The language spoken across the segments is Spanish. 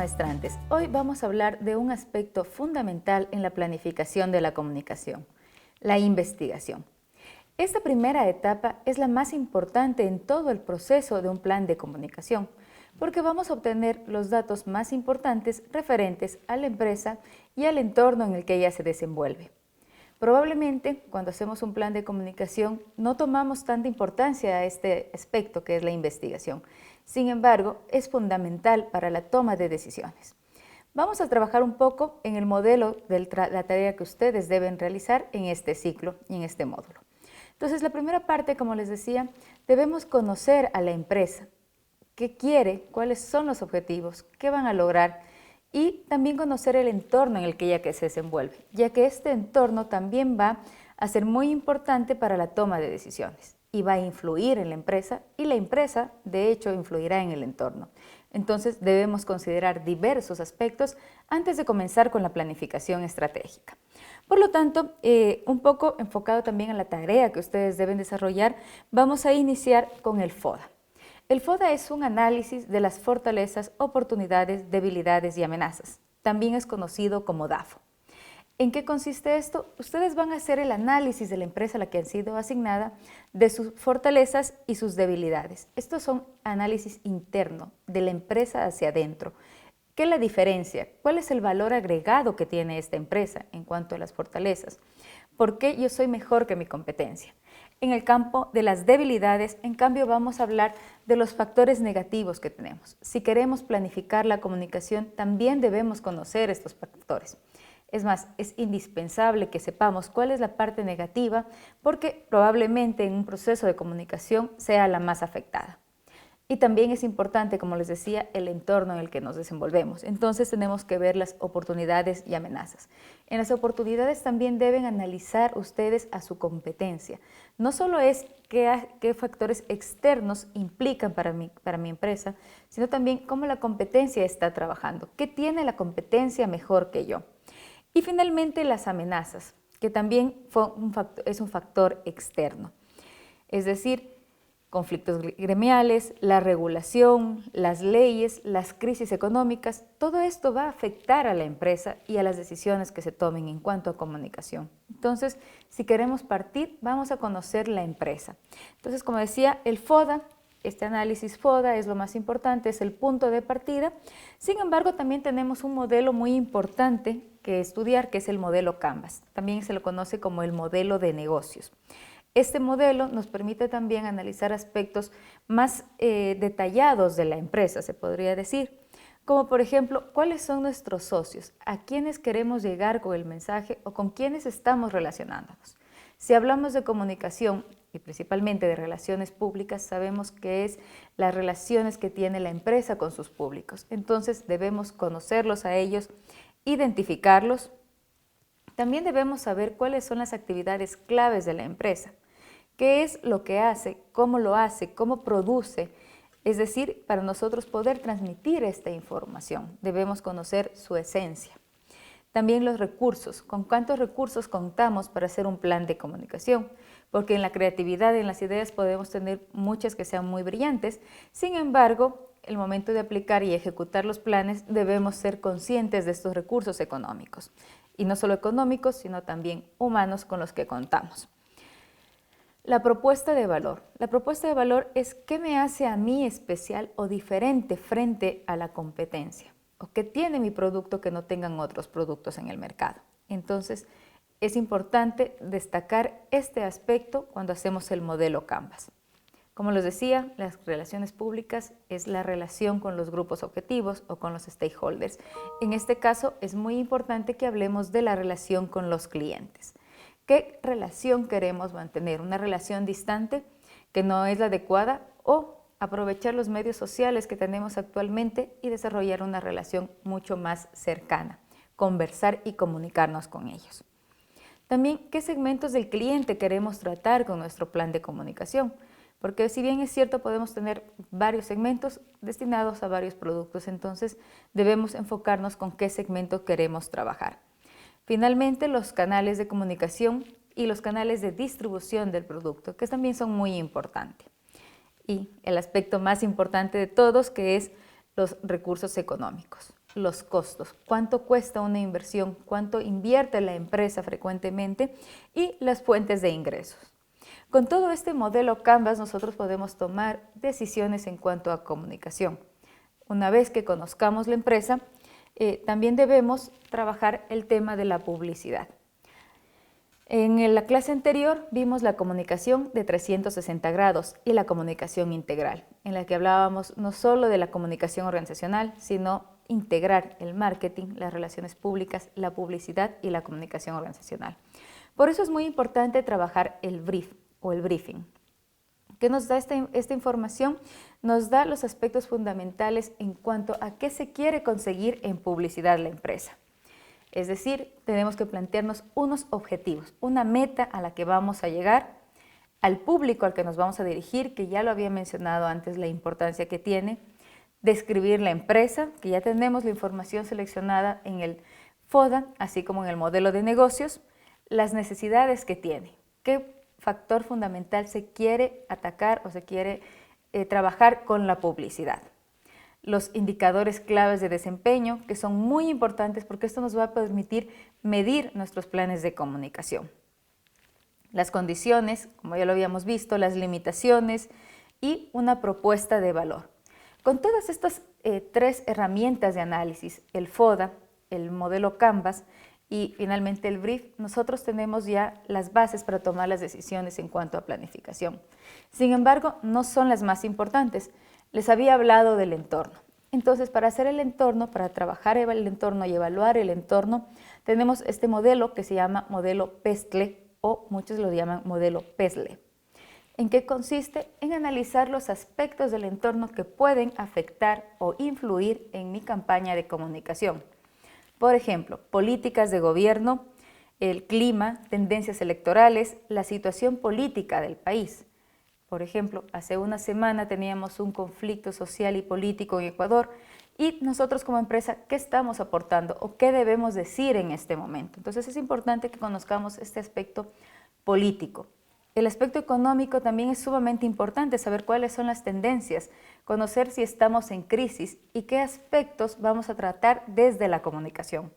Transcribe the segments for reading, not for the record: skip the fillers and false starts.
maestrantes. Hoy vamos a hablar de un aspecto fundamental en la planificación de la comunicación, la investigación. Esta primera etapa es la más importante en todo el proceso de un plan de comunicación, porque vamos a obtener los datos más importantes referentes a la empresa y al entorno en el que ella se desenvuelve. Probablemente, cuando hacemos un plan de comunicación, no tomamos tanta importancia a este aspecto que es la investigación. Sin embargo, es fundamental para la toma de decisiones. Vamos a trabajar un poco en el modelo de la tarea que ustedes deben realizar en este ciclo y en este módulo. Entonces, la primera parte, como les decía, debemos conocer a la empresa, qué quiere, cuáles son los objetivos, qué van a lograr, y también conocer el entorno en el que ella se desenvuelve, ya que este entorno también va a ser muy importante para la toma de decisiones y va a influir en la empresa y la empresa, de hecho, influirá en el entorno. Entonces, debemos considerar diversos aspectos antes de comenzar con la planificación estratégica. Por lo tanto, un poco enfocado también en la tarea que ustedes deben desarrollar, vamos a iniciar con el FODA. El FODA es un análisis de las fortalezas, oportunidades, debilidades y amenazas. También es conocido como DAFO. ¿En qué consiste esto? Ustedes van a hacer el análisis de la empresa a la que han sido asignada, de sus fortalezas y sus debilidades. Estos son análisis interno, de la empresa hacia adentro. ¿Qué es la diferencia? ¿Cuál es el valor agregado que tiene esta empresa en cuanto a las fortalezas? ¿Por qué yo soy mejor que mi competencia? En el campo de las debilidades, en cambio, vamos a hablar de los factores negativos que tenemos. Si queremos planificar la comunicación, también debemos conocer estos factores. Es más, es indispensable que sepamos cuál es la parte negativa, porque probablemente en un proceso de comunicación sea la más afectada. Y también es importante, como les decía, el entorno en el que nos desenvolvemos. Entonces tenemos que ver las oportunidades y amenazas. En las oportunidades también deben analizar ustedes a su competencia. No solo es qué factores externos implican para mi empresa, sino también cómo la competencia está trabajando. ¿Qué tiene la competencia mejor que yo? Y finalmente las amenazas, que también es un factor externo. Es decir, conflictos gremiales, la regulación, las leyes, las crisis económicas, todo esto va a afectar a la empresa y a las decisiones que se tomen en cuanto a comunicación. Entonces, si queremos partir, vamos a conocer la empresa. Entonces, como decía, el FODA, este análisis FODA es lo más importante, es el punto de partida. Sin embargo, también tenemos un modelo muy importante que estudiar, que es el modelo Canvas. También se lo conoce como el modelo de negocios. Este modelo nos permite también analizar aspectos más detallados de la empresa, se podría decir, como por ejemplo, cuáles son nuestros socios, a quiénes queremos llegar con el mensaje o con quiénes estamos relacionándonos. Si hablamos de comunicación y principalmente de relaciones públicas, sabemos que es las relaciones que tiene la empresa con sus públicos. Entonces debemos conocerlos a ellos, identificarlos. También debemos saber cuáles son las actividades claves de la empresa. ¿Qué es lo que hace? ¿Cómo produce? Es decir, para nosotros poder transmitir esta información, debemos conocer su esencia. También los recursos, con cuántos recursos contamos para hacer un plan de comunicación, porque en la creatividad y en las ideas podemos tener muchas que sean muy brillantes, sin embargo, el momento de aplicar y ejecutar los planes debemos ser conscientes de estos recursos económicos, y no solo económicos, sino también humanos con los que contamos. La propuesta de valor. La propuesta de valor es qué me hace a mí especial o diferente frente a la competencia, o qué tiene mi producto que no tengan otros productos en el mercado. Entonces, es importante destacar este aspecto cuando hacemos el modelo Canvas. Como les decía, las relaciones públicas es la relación con los grupos objetivos o con los stakeholders. En este caso, es muy importante que hablemos de la relación con los clientes. ¿Qué relación queremos mantener? ¿Una relación distante que no es la adecuada o aprovechar los medios sociales que tenemos actualmente y desarrollar una relación mucho más cercana, conversar y comunicarnos con ellos? También, ¿qué segmentos del cliente queremos tratar con nuestro plan de comunicación? Porque si bien es cierto, podemos tener varios segmentos destinados a varios productos, entonces debemos enfocarnos con qué segmento queremos trabajar. Finalmente, los canales de comunicación y los canales de distribución del producto, que también son muy importantes. Y el aspecto más importante de todos, que es los recursos económicos. los costos, cuánto cuesta una inversión, cuánto invierte la empresa frecuentemente y las fuentes de ingresos. Con todo este modelo Canvas nosotros podemos tomar decisiones en cuanto a comunicación. Una vez que conozcamos la empresa, también debemos trabajar el tema de la publicidad. En la clase anterior vimos la comunicación de 360 grados y la comunicación integral, en la que hablábamos no solo de la comunicación organizacional, sino integrar el marketing, las relaciones públicas, la publicidad y la comunicación organizacional. Por eso es muy importante trabajar el brief o el briefing. ¿Qué nos da esta información? Nos da los aspectos fundamentales en cuanto a qué se quiere conseguir en publicidad la empresa. Es decir, tenemos que plantearnos unos objetivos, una meta a la que vamos a llegar, al público al que nos vamos a dirigir, que ya lo había mencionado antes la importancia que tiene, describir la empresa, que ya tenemos la información seleccionada en el FODA, así como en el modelo de negocios, las necesidades que tiene, qué factor fundamental se quiere atacar o se quiere trabajar con la publicidad. Los indicadores claves de desempeño, que son muy importantes porque esto nos va a permitir medir nuestros planes de comunicación. Las condiciones, como ya lo habíamos visto, las limitaciones y una propuesta de valor. Con todas estas tres herramientas de análisis, el FODA, el modelo Canvas y finalmente el brief, nosotros tenemos ya las bases para tomar las decisiones en cuanto a planificación. Sin embargo, no son las más importantes. Les había hablado del entorno. Entonces, para hacer el entorno, para trabajar el entorno y evaluar el entorno, tenemos este modelo que se llama modelo PESTLE o muchos lo llaman modelo PESLE. ¿En qué consiste? En analizar los aspectos del entorno que pueden afectar o influir en mi campaña de comunicación. Por ejemplo, políticas de gobierno, el clima, tendencias electorales, la situación política del país. Por ejemplo, hace una semana teníamos un conflicto social y político en Ecuador y nosotros como empresa, ¿qué estamos aportando o qué debemos decir en este momento? Entonces es importante que conozcamos este aspecto político. El aspecto económico también es sumamente importante, saber cuáles son las tendencias, conocer si estamos en crisis y qué aspectos vamos a tratar desde la comunicación.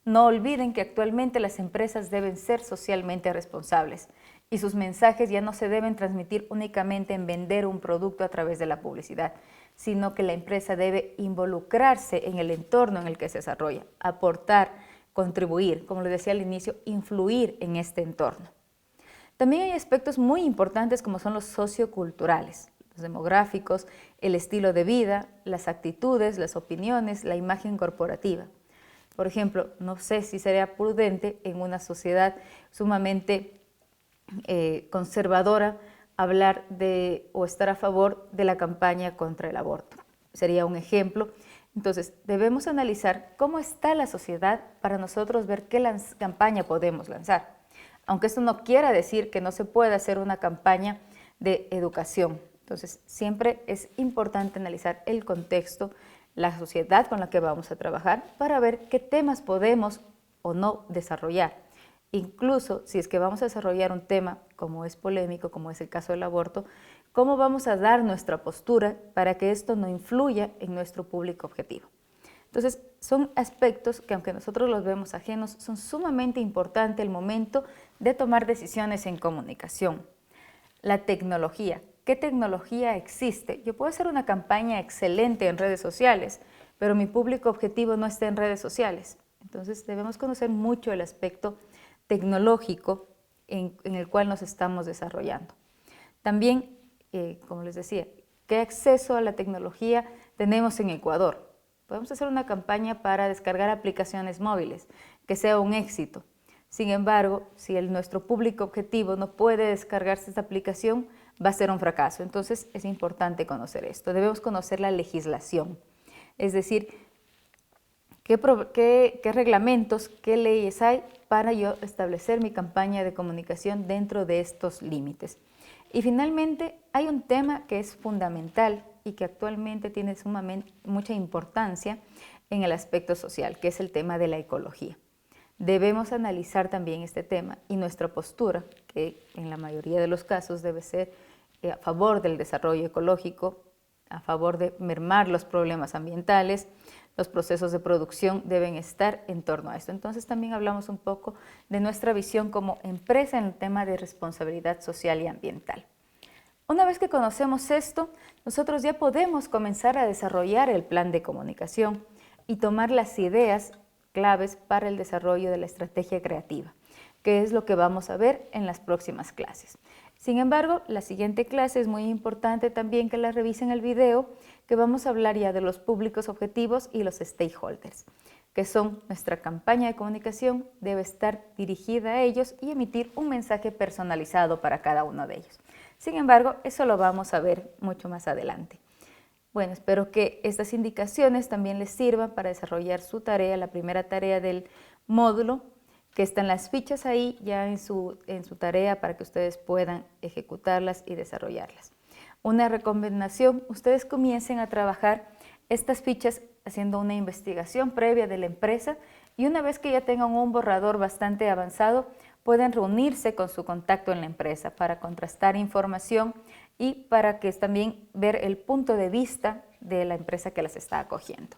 No olviden que actualmente las empresas deben ser socialmente responsables y sus mensajes ya no se deben transmitir únicamente en vender un producto a través de la publicidad, sino que la empresa debe involucrarse en el entorno en el que se desarrolla, aportar, contribuir, como les decía al inicio, influir en este entorno. También hay aspectos muy importantes como son los socioculturales, los demográficos, el estilo de vida, las actitudes, las opiniones, la imagen corporativa. Por ejemplo, no sé si sería prudente en una sociedad sumamente conservadora hablar de o estar a favor de la campaña contra el aborto. Sería un ejemplo. Entonces, debemos analizar cómo está la sociedad para nosotros ver qué campaña podemos lanzar. Aunque esto no quiera decir que no se pueda hacer una campaña de educación. Entonces, siempre es importante analizar el contexto, la sociedad con la que vamos a trabajar para ver qué temas podemos o no desarrollar. Incluso si es que vamos a desarrollar un tema como es polémico, como es el caso del aborto, cómo vamos a dar nuestra postura para que esto no influya en nuestro público objetivo. Entonces, son aspectos que aunque nosotros los vemos ajenos, son sumamente importantes el momento de tomar decisiones en comunicación. La tecnología. ¿Qué tecnología existe? Yo puedo hacer una campaña excelente en redes sociales, pero mi público objetivo no está en redes sociales. Entonces, debemos conocer mucho el aspecto tecnológico en el cual nos estamos desarrollando. También, como les decía, ¿qué acceso a la tecnología tenemos en Ecuador? Podemos hacer una campaña para descargar aplicaciones móviles, que sea un éxito. Sin embargo, si nuestro público objetivo no puede descargarse esta aplicación, va a ser un fracaso. Entonces, es importante conocer esto. Debemos conocer la legislación, es decir, qué reglamentos, qué leyes hay para yo establecer mi campaña de comunicación dentro de estos límites. Y finalmente, hay un tema que es fundamental y que actualmente tiene mucha importancia en el aspecto social, que es el tema de la ecología. Debemos analizar también este tema y nuestra postura, que en la mayoría de los casos debe ser a favor del desarrollo ecológico, a favor de mermar los problemas ambientales, los procesos de producción deben estar en torno a esto. Entonces también hablamos un poco de nuestra visión como empresa en el tema de responsabilidad social y ambiental. Una vez que conocemos esto, nosotros ya podemos comenzar a desarrollar el plan de comunicación y tomar las ideas claves para el desarrollo de la estrategia creativa, que es lo que vamos a ver en las próximas clases. Sin embargo, la siguiente clase es muy importante también que la revisen el video, que vamos a hablar ya de los públicos objetivos y los stakeholders, que son nuestra campaña de comunicación, debe estar dirigida a ellos y emitir un mensaje personalizado para cada uno de ellos. Sin embargo, eso lo vamos a ver mucho más adelante. Bueno, espero que estas indicaciones también les sirvan para desarrollar su tarea, la primera tarea del módulo, que están las fichas ahí ya en su tarea para que ustedes puedan ejecutarlas y desarrollarlas. Una recomendación, ustedes comiencen a trabajar estas fichas haciendo una investigación previa de la empresa y una vez que ya tengan un borrador bastante avanzado, pueden reunirse con su contacto en la empresa para contrastar información y para que también ver el punto de vista de la empresa que las está acogiendo.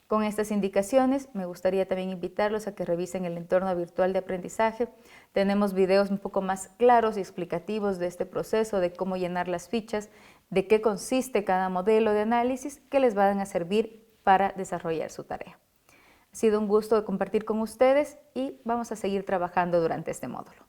Con estas indicaciones, me gustaría también invitarlos a que revisen el entorno virtual de aprendizaje. Tenemos videos un poco más claros y explicativos de este proceso, de cómo llenar las fichas, de qué consiste cada modelo de análisis que les van a servir para desarrollar su tarea. Ha sido un gusto compartir con ustedes y vamos a seguir trabajando durante este módulo.